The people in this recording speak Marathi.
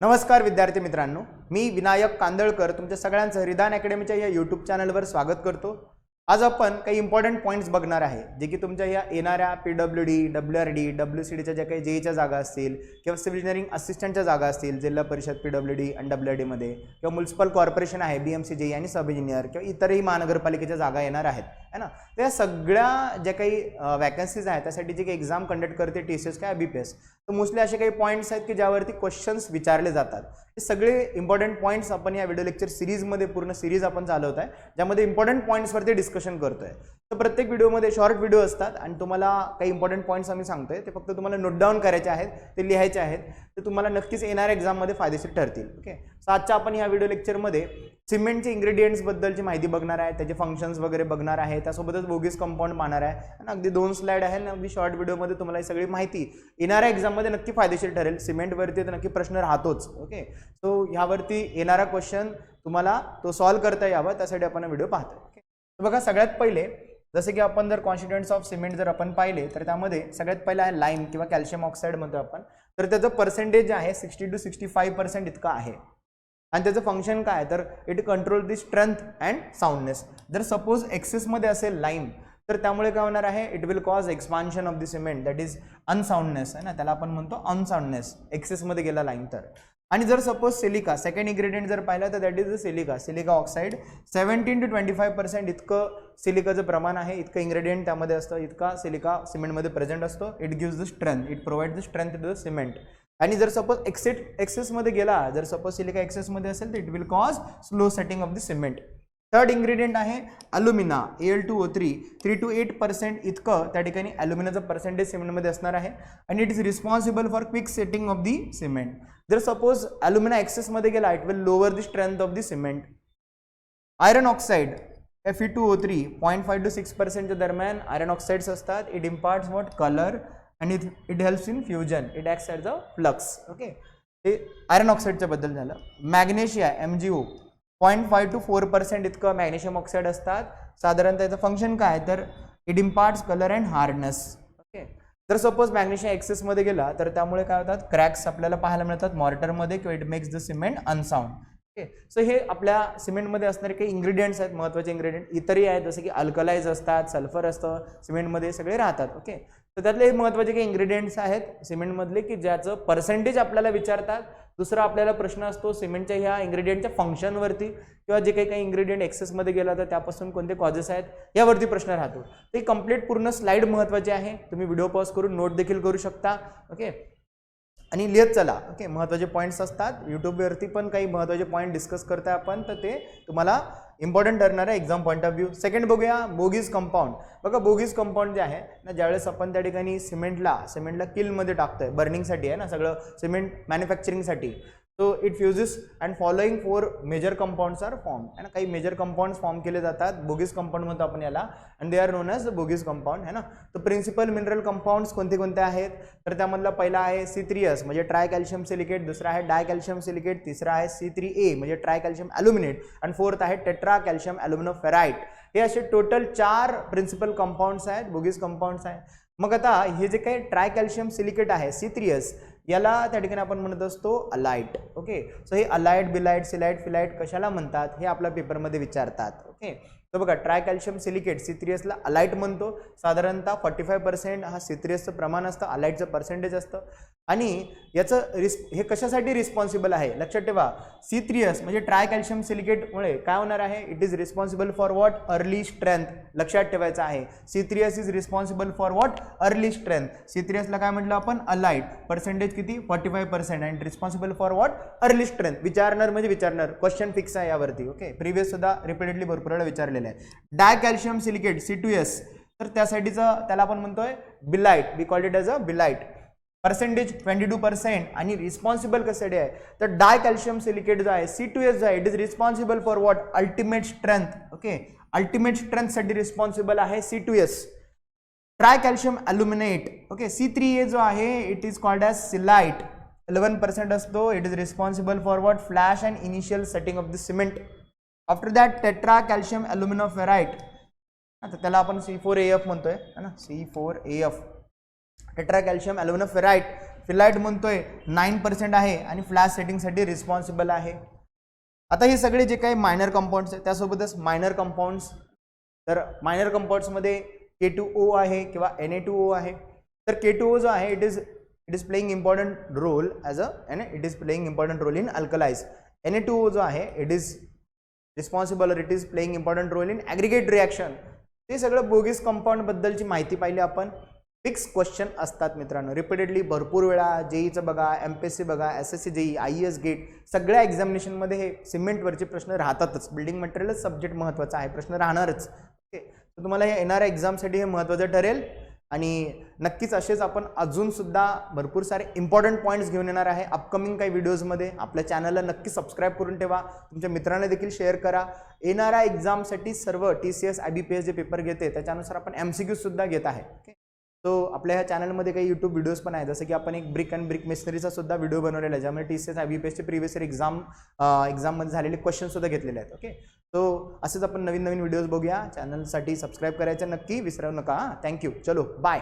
नमस्कार विद्यार्थी मित्रांनो, मी विनायक कांदळकर तुमच्या सगळ्यांचं हृदयान अकॅडमीच्या या यूट्यूब चॅनलवर स्वागत करतो। आज आपण काही इम्पॉर्टंट पॉइंट्स बघणार आहे जे की तुमच्या या येणाऱ्या PWD, WRD, WCDच्या ज्या काही जेईच्या जागा असतील किंवा सिव्हिल इंजिनिअरिंग असिस्टंटच्या जागा असतील जिल्हा परिषद PWD आणि WRD मध्ये किंवा म्युनिसिपल कॉर्पोरेशन आहे BMC जेई आणि सब इंजिनियर किंवा इतरही महानगरपालिकेच्या जागा येणार आहेत है ना। त्या सगळ्या ज्या काही वॅकन्सीज आहेत त्यासाठी जी काही एक्झाम कंडक्ट करते TCS किंवा BPS, तर मोस्टली असे काही पॉइंट्स आहेत की ज्यावरती क्वेश्चन्स विचारले जातात। हे सगळे इम्पॉर्टंट पॉइंट्स आपण या व्हिडिओ लेक्चर सीरीजमध्ये पूर्ण सीरीज आपण चालवत आहे ज्यामध्ये इम्पॉर्टंट पॉइंट्सवरती डिस्कशन करतोय। तर प्रत्येक व्हिडिओमध्ये शॉर्ट व्हिडिओ असतात आणि तुम्हाला काही इम्पॉर्टंट पॉइंट्स आम्ही सांगतोय ते फक्त तुम्हाला नोट डाऊन करायचे आहेत, ते लिहायचे आहेत, ते तुम्हाला नक्कीच येणाऱ्या एक्झाममध्ये फायदेशीर ठरतील। ओके, सो आजच्या आपण या व्हिडिओ लेक्चरमध्ये सिमेंटचे इंग्रेडियंट्स बद्दलची माहिती बघणार आहे, त्याचे फंक्शन्स वगैरे बघणार आहे, त्यासोबतच बोगीस कंपाऊंड पाहणार आहे आणि अगदी 2 स्लाइड आहे आणि अगदी शॉर्ट व्हिडिओमध्ये तुम्हाला ही सगळी माहिती येणाऱ्या एक्झाममध्ये नक्की फायदेशीर ठरेल। सिमेंटवरती तर नक्की प्रश्न राहतोच। ओके, सो ह्यावरती येणारा क्वेश्चन तुम्हाला तो सॉल्व्ह करता यावा त्यासाठी आपण व्हिडिओ पाहतोय। ओके, तर बघा सगळ्यात पहिले जसे की आपण जर कॉन्स्टिट्युएंट्स ऑफ सिमेंट जर आपण पाहिले तर त्यामध्ये सगळ्यात पहिला आहे लाईम किंवा कॅल्शियम ऑक्साईड म्हणतो आपण, तर त्याचं पर्सेंटेज आहे 60 to 65% इतकं आहे आणि त्याचं फंक्शन काय तर it control the strength and soundness. जर सपोज एक्सेसमध्ये असेल लाईम तर त्यामुळे काय होणार आहे, it will cause expansion of the cement, that is unsoundness आहे ना, त्याला आपण म्हणतो अनसाउंडनेस एक्सेसमध्ये गेला लाईम तर। आणि जर सपोज सिलिका सेकंड इन्ग्रेडियंट जर पाहिलं तर that is the silica oxide 17 to 25% इतकं सिलिकाचं प्रमाण आहे, इतकं इन्ग्रेडियंट त्यामध्ये असतं, इतका सिलिका सिमेंटमध्ये प्रेझेंट असतो। It gives the strength, it provide the strength to the cement. आणि जर सपोज एक्सेसमध्ये गेला, जर सपोज सिलिका एक्सेसमध्ये असेल तर it will cause slow setting of the cement. Third ingredient आहे अल्युमिना Al2O3 3 to 8% इतकं त्या ठिकाणी अल्युमिनाचं पर्सेंटेज सिमेंटमध्ये असणार आहे आणि it is responsible for quick setting of the cement. जर सपोज अल्युमिना एक्सेसमध्ये गेला it will lower the strength of the cement. Iron oxide Fe2O3 0.5 to 6% दरम्यान आयरन ऑक्साइड्स असतात। It imparts what colour and it helps in fusion, it acts as a flux। Okay, हे आयरन ऑक्साईडच्या बद्दल झालं। मॅग्नेशिया MgO 0.5 to 4% इतकं मॅग्नेशियम ऑक्साईड असतात। साधारणतः त्याचं फंक्शन काय तर it imparts colour and hardness. Okay, जर सपोज मॅग्नेशियम एक्सेसमध्ये गेला तर त्यामुळे काय होतात, क्रॅक्स आपल्याला पाहायला मिळतात मॉर्टरमध्ये किंवा it makes the cement unsound. Okay, so हे आपल्या सिमेंटमध्ये असणारे काही इन्ग्रेडियंट्स आहेत, महत्त्वाचे इन्ग्रेडियंट इतरही आहेत जसे की अल्कलाइज असतात, सल्फर असतं सिमेंटमध्ये, सगळे राहतात। ओके, तर त्यातले महत्त्वाचे काही इन्ग्रेडियंट्स आहेत सिमेंटमधले की ज्याचं पर्सेंटेज आपल्याला विचारतात। दुसरा आपल्याला प्रश्न असतो सिमेंटच्या ह्या इन्ग्रेडियंटच्या फंक्शनवरती किंवा जे काही इन्ग्रेडियंट एक्सेसमध्ये गेला तर त्यापासून कोणते कॉजेस आहेत यावरती प्रश्न राहतो। ते कंप्लीट पूर्ण स्लाइड महत्त्वाचे आहे, तुम्ही व्हिडिओ पॉज करून नोट देखील करू शकता। ओके, आणि लिहित चला। ओके, महत्त्वाचे पॉईंट्स असतात, यूट्यूबवरती पण काही महत्त्वाचे पॉईंट डिस्कस करताय आपण, तर ते तुम्हाला इम्पॉर्टंट ठरणार आहे exam point of view. Second बघूया बोगीज कंपाऊंड। बघा बोगीज कंपाऊंड जे आहे ना, ज्यावेळेस आपण त्या ठिकाणी सिमेंटला किलमध्ये टाकतोय बर्निंगसाठी आहे ना, सगळं सिमेंट मॅन्युफॅक्चरिंगसाठी, so it fuses and following 4 major compounds are form आहे ना, काही मेजर कंपाऊंड्स फॉर्म केले जातात, बोगीज कंपाऊंड म्हणतो आपण याला, and they are known as bogies compound है ना। तर प्रिन्सिपल मिनरल कंपाऊंड्स कोणते कोणते आहेत तर त्यामधला पहिला आहे C3S म्हणजे ट्राय कॅल्शियम सिलिकेट, दुसरा आहे डाय कॅल्शियम सिलिकेट, तिसरा आहे C3A म्हणजे ट्राय कॅल्शियम ॲल्युमिनेट आणि फोर्थ आहे टेट्रा कॅल्शियम ॲल्युमिनोफेराइट। हे असे टोटल 4 प्रिन्सिपल कंपाऊंड्स आहेत, बोगीज कंपाऊंड्स आहेत। मग आता हे जे काही ट्राय कॅल्शियम सिलिकेट आहे C3S याला त्या ठिकाणी आपण म्हणत असतो अलाइट। ओके, सो हे अलाइट, बिलाइट, सिलाइट, फिलाइट कशाला म्हणतात हे आपल्या पेपरमध्ये विचारतात। ओके, तर बघा ट्राय कॅल्शियम सिलिकेट C3Sला अलाइट म्हणतो, साधारणतः 45% हा C3Sचं प्रमाण असतं, अलाइटचं पर्सेंटेज असतं। आणि याचं हे कशासाठी रिस्पॉन्सिबल आहे लक्षात ठेवा, C3S म्हणजे ट्राय कॅल्शियम सिलिकेटमुळे काय होणार आहे, it is responsible for what early strength, लक्षात ठेवायचं आहे। C3S is responsible for what early strength. C3Sला काय म्हटलं आपण अलाइट, पर्सेंटेज किती 45% and responsible for what early strength. विचारणार म्हणजे विचारणार, क्वेश्चन फिक्स आहे यावरती। ओके, प्रिव्हियस सुद्धा रिपीटेडली भरपूर वेळा विचारलेलं आहे। डाय कॅल्शियम सिलिकेट C2S तर त्यासाठीचं त्याला आपण म्हणतोय belite, we called it as a belite, percentage 22% आणि रिस्पॉन्सिबल कशासाठी आहे तर डाय कॅल्शियम सिलिकेट जो आहे C2S जो आहे it is responsible for what ultimate strength. Okay, ultimate स्ट्रेंथसाठी रिस्पॉन्सिबल आहे C2S। Tri calcium aluminate okay C3A जो आहे it is called as celite, 11% असतो, it is responsible for what flash and initial setting of the cement. After that tetra calcium aluminoferrite, आता त्याला आपण C4AF म्हणतोय है ना, C4AF टेट्रा कॅल्शियम ॲल्युमिनोफेराइट फिलाइट म्हणतोय 9% आहे आणि फ्लॅश सेटिंगसाठी रिस्पॉन्सिबल आहे. आता हे सगळे जे काही मायनर कंपाऊंड्स आहेत त्यासोबतच मायनर कंपाऊंड्स, तर मायनर कंपाऊंड्समध्ये K2O आहे किंवा Na2O आहे. तर K2O जो आहे it is playing important role as it is playing important role in alkalies. Na2O जो आहे it is responsible, it is playing important role in aggregate reaction. ते सगळं बोगीस कंपाऊंड बद्दलची माहिती पाहिली आपण. फिक्स क्वेश्चन असतात मित्रांनो, रिपीटेडली भरपूर वेळा. जेईचं बघा, MPSC बघा, SSC JEE, IAS गेट, सगळ्या एक्झामिनेशनमध्ये हे सिमेंटवरचे प्रश्न राहतातच. बिल्डिंग मटेरियलच सब्जेक्ट महत्त्वाचा आहे, प्रश्न राहणारच. ओके, तर तुम्हाला हे येणाऱ्या एक्झामसाठी हे महत्त्वाचं ठरेल. आणि नक्कीच असेच आपण अजूनसुद्धा भरपूर सारे इम्पॉर्टंट पॉईंट्स घेऊन येणार आहे अपकमिंग काही व्हिडिओजमध्ये. आपल्या चॅनलला नक्की सबस्क्राईब करून ठेवा, तुमच्या मित्रांना देखील शेअर करा. येणाऱ्या एक्झामसाठी सर्व TCS IBPS जे पेपर घेते त्याच्यानुसार आपण MCQसुद्धा घेत आहे. ओके, सो आपल्या ह्या चॅनलमध्ये काही यूट्यूब व्हिडिओज पण आहेत, जसं की आपण एक ब्रिक अँड ब्रिक मेसनरीचा सुद्धा व्हिडिओ बनवलेला आहे, ज्यामध्ये TCS IBPSचे प्रिव्हियस इयर एक्झाममध्ये झालेले क्वेश्चनसुद्धा घेतलेले आहेत. ओके, सो असेच आपण नवीन नवीन व्हिडिओज बघूया. चॅनलसाठी सबस्क्राईब करायचं नक्की विसरू नका. थँक्यू. चलो बाय.